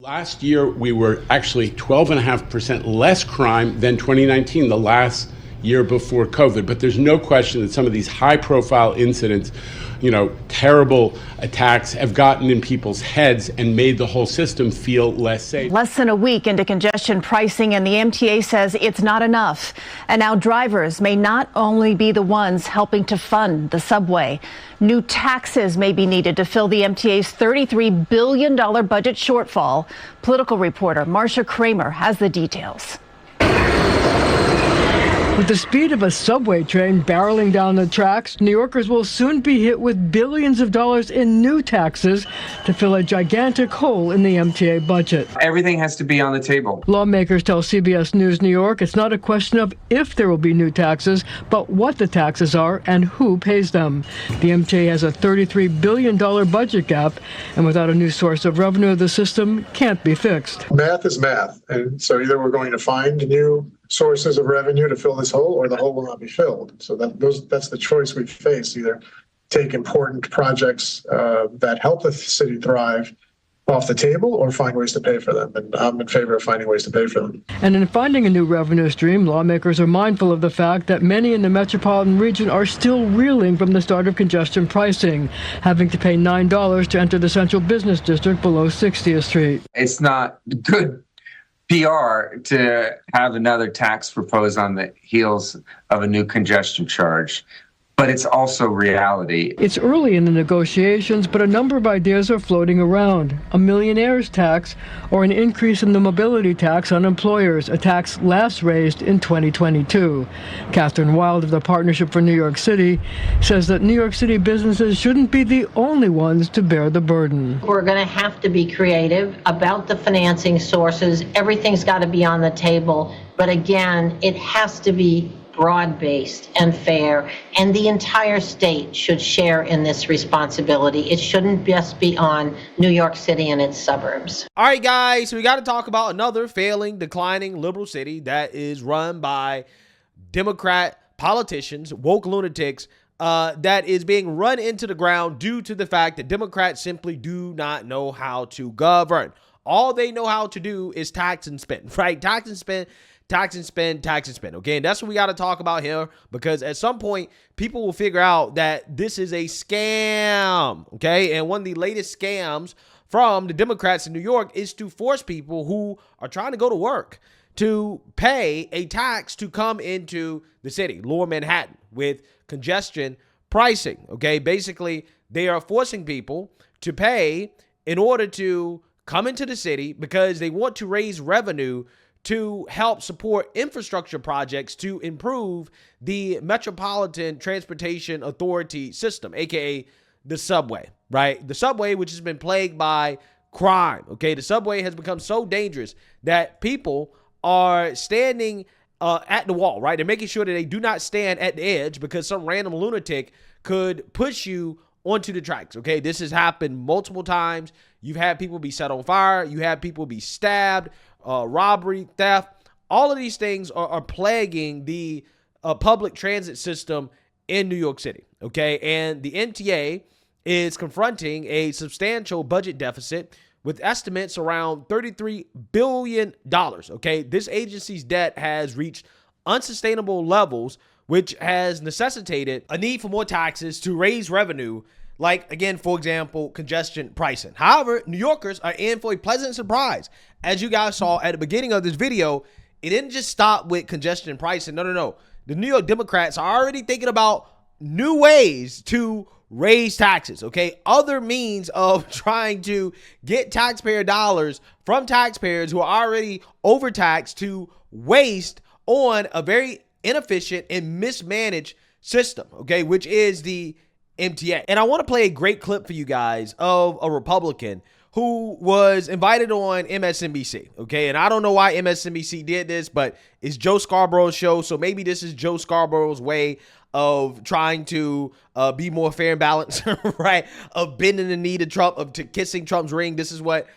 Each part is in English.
Last year, we were actually 12.5% less crime than 2019, the last year before COVID. But there's no question that some of these high-profile incidents, terrible attacks have gotten in people's heads and made the whole system feel less safe. Less than a week into congestion pricing, and the MTA says it's not enough. And now drivers may not only be the ones helping to fund the subway. New taxes may be needed to fill the MTA's $33 billion budget shortfall. Political reporter Marcia Kramer has the details. With the speed of a subway train barreling down the tracks, New Yorkers will soon be hit with billions of dollars in new taxes to fill a gigantic hole in the MTA budget. Everything has to be on the table. Lawmakers tell CBS News New York it's not a question of if there will be new taxes, but what the taxes are and who pays them. The MTA has a $33 billion budget gap, and without a new source of revenue, the system can't be fixed. Math is math, and so either we're going to find new sources of revenue to fill this hole, or the hole will not be filled. So that's the choice we face: either take important projects that help the city thrive off the table, or find ways to pay for them. And I'm in favor of finding ways to pay for them. And in finding a new revenue stream, lawmakers are mindful of the fact that many in the metropolitan region are still reeling from the start of congestion pricing, having to pay $9 to enter the central business district below 60th Street. It's not good PR to have another tax proposed on the heels of a new congestion charge, but it's also reality. It's early in the negotiations, but a number of ideas are floating around. A millionaire's tax or an increase in the mobility tax on employers, a tax last raised in 2022. Catherine Wild of the Partnership for New York City says that New York City businesses shouldn't be the only ones to bear the burden. We're going to have to be creative about the financing sources. Everything's got to be on the table. But again, it has to be broad-based and fair, and the entire state should share in this responsibility. It shouldn't just be on New York City and its suburbs. All right, guys, so we got to talk about another failing, declining liberal city that is run by Democrat politicians, woke lunatics, that is being run into the ground due to the fact that Democrats simply do not know how to govern. All they know how to do is tax and spend, right? Tax and spend. Tax and spend, tax and spend. Okay, and that's what we got to talk about here, because at some point people will figure out that this is a scam. Okay, and one of the latest scams from the Democrats in New York is to force people who are trying to go to work to pay a tax to come into the city, lower Manhattan, with congestion pricing. Okay, basically they are forcing people to pay in order to come into the city because they want to raise revenue to help support infrastructure projects to improve the Metropolitan Transportation Authority system, aka the subway, right? The subway, which has been plagued by crime, okay? The subway has become so dangerous that people are standing at the wall, right? They're making sure that they do not stand at the edge because some random lunatic could push you onto the tracks, okay? This has happened multiple times. You've had people be set on fire. You have people be stabbed. Robbery, theft, all of these things are plaguing the public transit system in New York City, okay? And the MTA is confronting a substantial budget deficit with estimates around $33 billion, okay? This agency's debt has reached unsustainable levels, which has necessitated a need for more taxes to raise revenue, like, again, for example, congestion pricing. However, New Yorkers are in for a pleasant surprise. As you guys saw at the beginning of this video, it didn't just stop with congestion pricing. No. The New York Democrats are already thinking about new ways to raise taxes, okay? Other means of trying to get taxpayer dollars from taxpayers who are already overtaxed to waste on a very inefficient and mismanaged system, okay, which is the MTA. And I want to play a great clip for you guys of a Republican who was invited on MSNBC, okay? And I don't know why MSNBC did this, but it's Joe Scarborough's show, so maybe this is Joe Scarborough's way of trying to be more fair and balanced, right? Of bending the knee to Trump, to kissing Trump's ring. This is what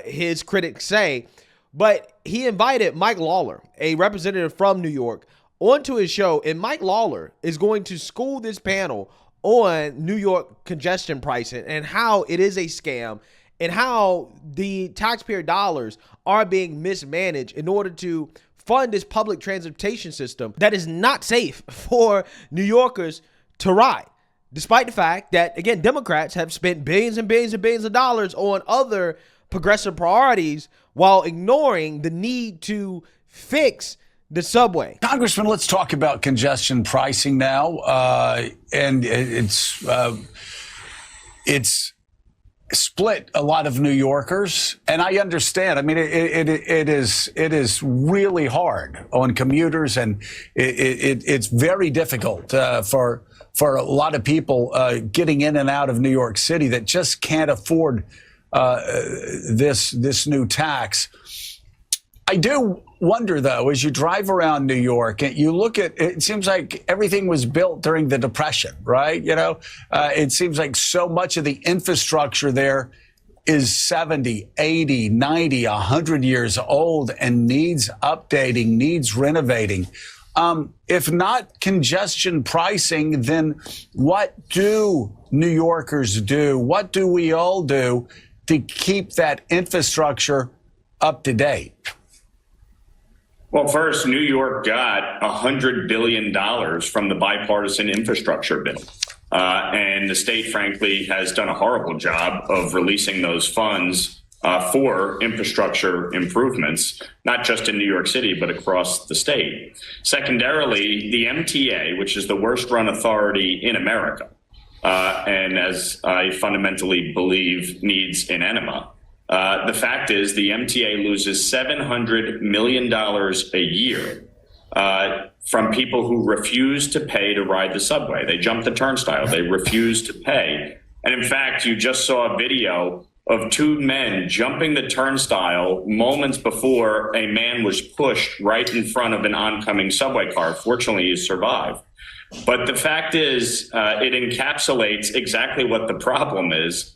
his critics say. But he invited Mike Lawler, a representative from New York, onto his show, and Mike Lawler is going to school this panel on New York congestion pricing and how it is a scam and how the taxpayer dollars are being mismanaged in order to fund this public transportation system that is not safe for New Yorkers to ride. Despite the fact that, again, Democrats have spent billions and billions and billions of dollars on other progressive priorities while ignoring the need to fix the subway. Congressman, let's talk about congestion pricing now. And it's split a lot of New Yorkers, and I understand. I mean, it is really hard on commuters, and it's very difficult for a lot of people getting in and out of New York City that just can't afford this new tax. I do wonder, though, as you drive around New York and you look at it, seems like everything was built during the Depression, right? You know, it seems like so much of the infrastructure there is 70, 80, 90, 100 years old and needs updating, needs renovating. If not congestion pricing, then what do New Yorkers do? What do we all do to keep that infrastructure up to date? Well, first, New York got $100 billion from the bipartisan infrastructure bill. And the state, frankly, has done a horrible job of releasing those funds for infrastructure improvements, not just in New York City, but across the state. Secondarily, the MTA, which is the worst run authority in America, and as I fundamentally believe needs an enema, the fact is the MTA loses $700 million a year from people who refuse to pay to ride the subway. They jump the turnstile. They refuse to pay. And in fact, you just saw a video of two men jumping the turnstile moments before a man was pushed right in front of an oncoming subway car. Fortunately, he survived. But the fact is, it encapsulates exactly what the problem is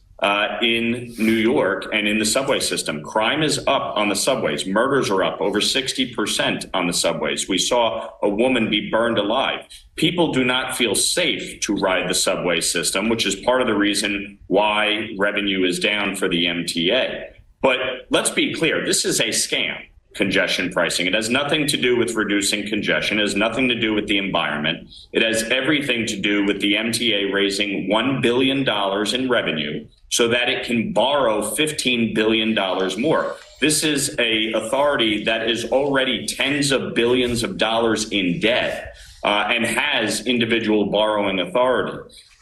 in New York and in the subway system. Crime is up on the subways. Murders are up over 60% on the subways. We saw a woman be burned alive. People do not feel safe to ride the subway system, which is part of the reason why revenue is down for the MTA. But let's be clear, this is a scam. Congestion pricing. It has nothing to do with reducing congestion. It has nothing to do with the environment. It has everything to do with the MTA raising $1 billion in revenue so that it can borrow $15 billion more. This is a authority that is already tens of billions of dollars in debt and has individual borrowing authority.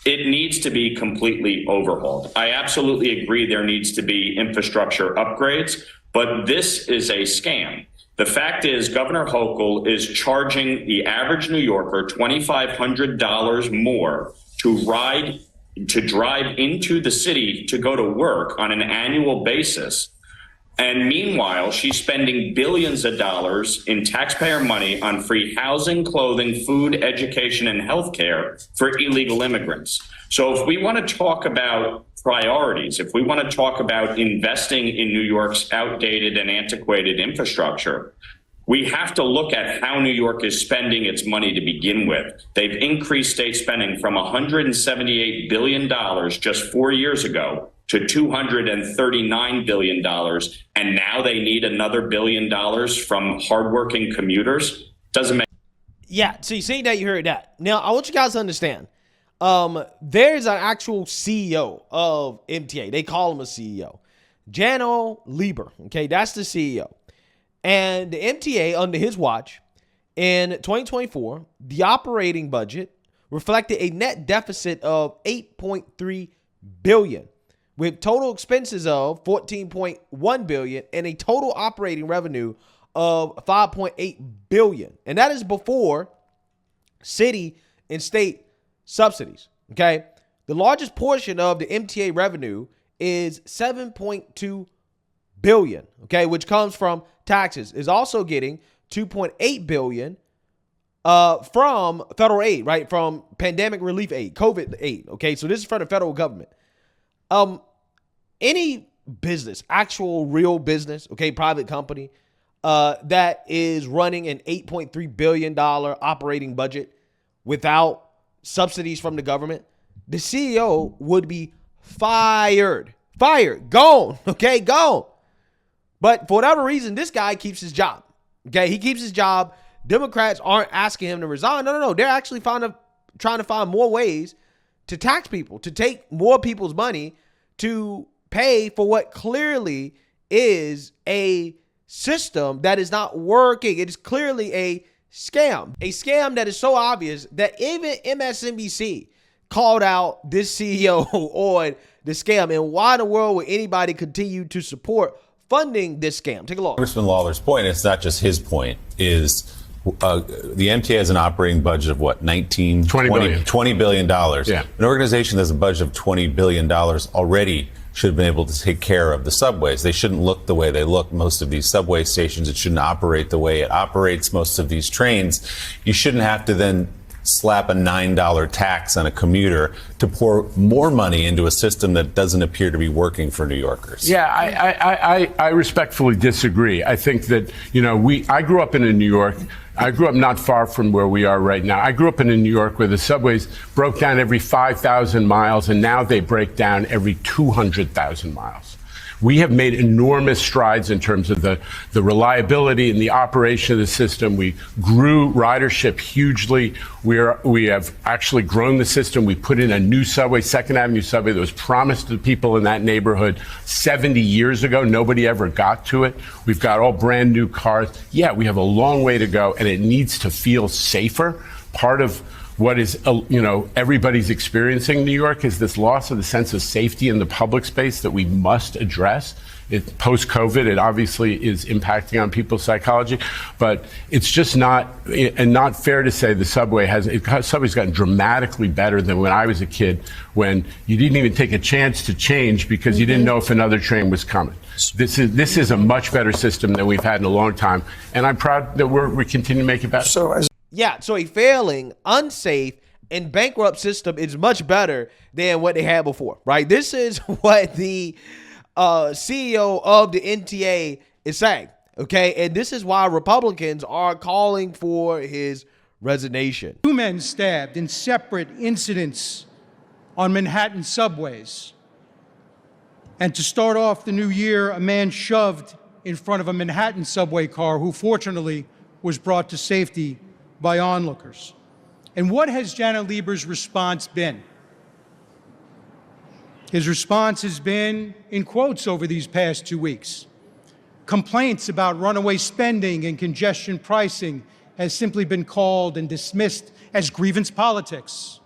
It needs to be completely overhauled. I absolutely agree there needs to be infrastructure upgrades, but this is a scam. The fact is, Governor Hochul is charging the average New Yorker $2,500 more to drive into the city to go to work on an annual basis. And meanwhile, she's spending billions of dollars in taxpayer money on free housing, clothing, food, education, and healthcare for illegal immigrants. So if we want to talk about priorities, if we want to talk about investing in New York's outdated and antiquated infrastructure, we have to look at how New York is spending its money to begin with. They've increased state spending from $178 billion just 4 years ago to $239 billion. And now they need another $1 billion from hardworking commuters. Doesn't make. Yeah, so you see that, you heard that. Now, I want you guys to understand. There's an actual CEO of MTA. They call him a CEO. Jano Lieber. Okay, that's the CEO. And the MTA, under his watch, in 2024, the operating budget reflected a net deficit of $8.3 billion, with total expenses of $14.1 billion and a total operating revenue of $5.8 billion. And that is before city and state subsidies. Okay. The largest portion of the MTA revenue is $7.2 billion. Okay. Which comes from taxes. Is also getting $2.8 billion from federal aid, right? From pandemic relief aid, COVID aid. Okay. So this is from the federal government. Any business, actual real business, okay, private company, that is running an $8.3 billion operating budget without subsidies from the government, the CEO would be fired fired, gone, okay, gone. But for whatever reason, this guy keeps his job. Okay, he keeps his job. Democrats aren't asking him to resign. No. They're actually trying to find more ways to tax people, to take more people's money to pay for what clearly is a system that is not working. It is clearly a scam that is so obvious that even MSNBC called out this CEO on the scam. And why in the world would anybody continue to support funding this scam? Take a look. Congressman Lawler's point, it's not just his point, is the MTA has an operating budget of what, $20 billion. Yeah. An organization that has a budget of $20 billion already should have been able to take care of the subways. They shouldn't look the way they look, most of these subway stations. It shouldn't operate the way it operates, most of these trains. You shouldn't have to then slap a $9 tax on a commuter to pour more money into a system that doesn't appear to be working for New Yorkers. Yeah, I respectfully disagree. I think that, I grew up in New York. I grew up not far from where we are right now. I grew up in New York where the subways broke down every 5,000 miles, and now they break down every 200,000 miles. We have made enormous strides in terms of the reliability and the operation of the system. We grew ridership hugely. We have actually grown the system. We put in a new subway, Second Avenue subway, that was promised to people in that neighborhood 70 years ago. Nobody ever got to it. We've got all brand new cars. Yeah, we have a long way to go, and it needs to feel safer. Part of what is, everybody's experiencing in New York is this loss of the sense of safety in the public space that we must address. Post-COVID, it obviously is impacting on people's psychology, but it's just not fair to say the subway's gotten dramatically better than when I was a kid, when you didn't even take a chance to change because you didn't know if another train was coming. This is a much better system than we've had in a long time, and I'm proud that we continue to make it better. So a failing, unsafe, and bankrupt system is much better than what they had before, right? This is what the CEO of the NTA is saying, okay? And this is why Republicans are calling for his resignation. 2 men stabbed in separate incidents on Manhattan subways. And to start off the new year, a man shoved in front of a Manhattan subway car who fortunately was brought to safety by onlookers. And what has Janet Lieber's response been? His response has been, in quotes over these past 2 weeks, complaints about runaway spending and congestion pricing has simply been called and dismissed as grievance politics.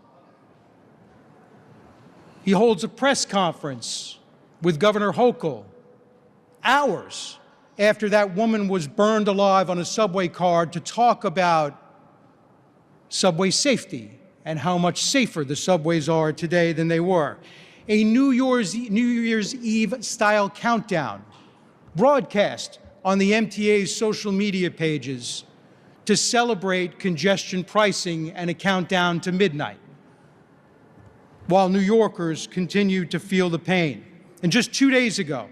He holds a press conference with Governor Hochul hours after that woman was burned alive on a subway car to talk about subway safety and how much safer the subways are today than they were. A New Year's Eve style countdown broadcast on the MTA's social media pages to celebrate congestion pricing and a countdown to midnight, while New Yorkers continue to feel the pain. And just 2 days ago,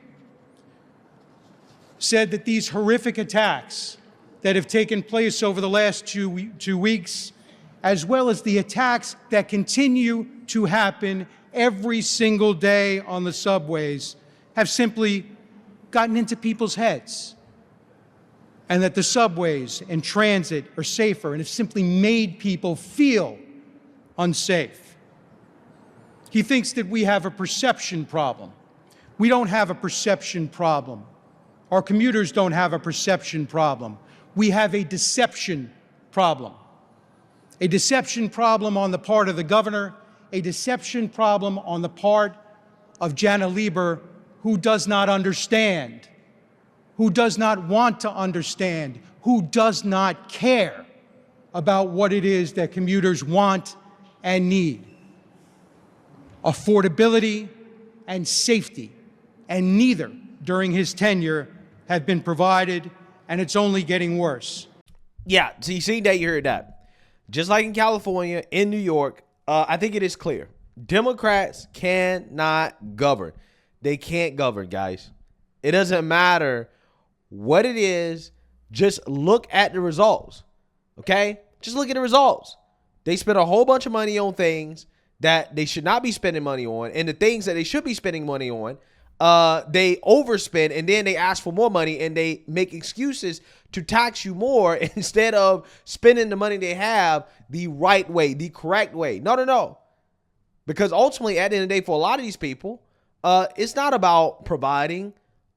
said that these horrific attacks that have taken place over the last two weeks, as well as the attacks that continue to happen every single day on the subways, have simply gotten into people's heads, and that the subways and transit are safer and have simply made people feel unsafe. He thinks that we have a perception problem. We don't have a perception problem. Our commuters don't have a perception problem. We have a deception problem. A deception problem on the part of the governor, a deception problem on the part of Janet Lieber, who does not understand, who does not want to understand, who does not care about what it is that commuters want and need. Affordability and safety, and neither during his tenure have been provided, and it's only getting worse. Yeah, so you see that, you heard that. Just like in California, in New York, I think it is clear. Democrats cannot govern. They can't govern, guys. It doesn't matter what it is. Just look at the results, okay? Just look at the results. They spend a whole bunch of money on things that they should not be spending money on, and the things that they should be spending money on, they overspend and then they ask for more money and they make excuses to tax you more instead of spending the money they have the right way, the correct way. No. Because ultimately, at the end of the day, for a lot of these people, it's not about providing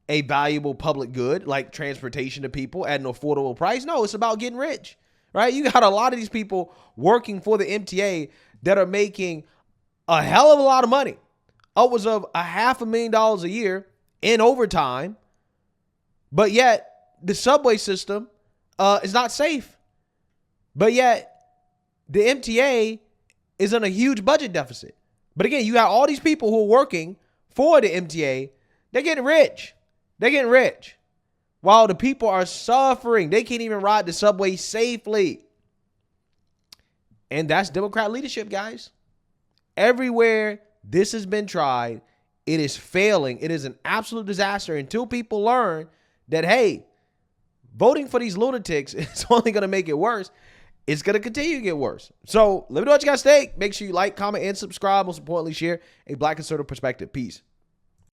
a valuable public good like transportation to people at an affordable price. No, it's about getting rich, right? You got a lot of these people working for the MTA that are making a hell of a lot of money, upwards of $500,000 a year in overtime, but yet the subway system is not safe. But yet the MTA is in a huge budget deficit. But again, you got all these people who are working for the MTA. They're getting rich. They're getting rich. While the people are suffering. They can't even ride the subway safely. And that's Democrat leadership, guys. Everywhere this has been tried, it is failing. It is an absolute disaster until people learn that, hey, voting for these lunatics is only going to make it worse. It's going to continue to get worse. So let me know what you guys think. Make sure you like, comment, and subscribe. Most importantly, share a Black conservative perspective. Peace.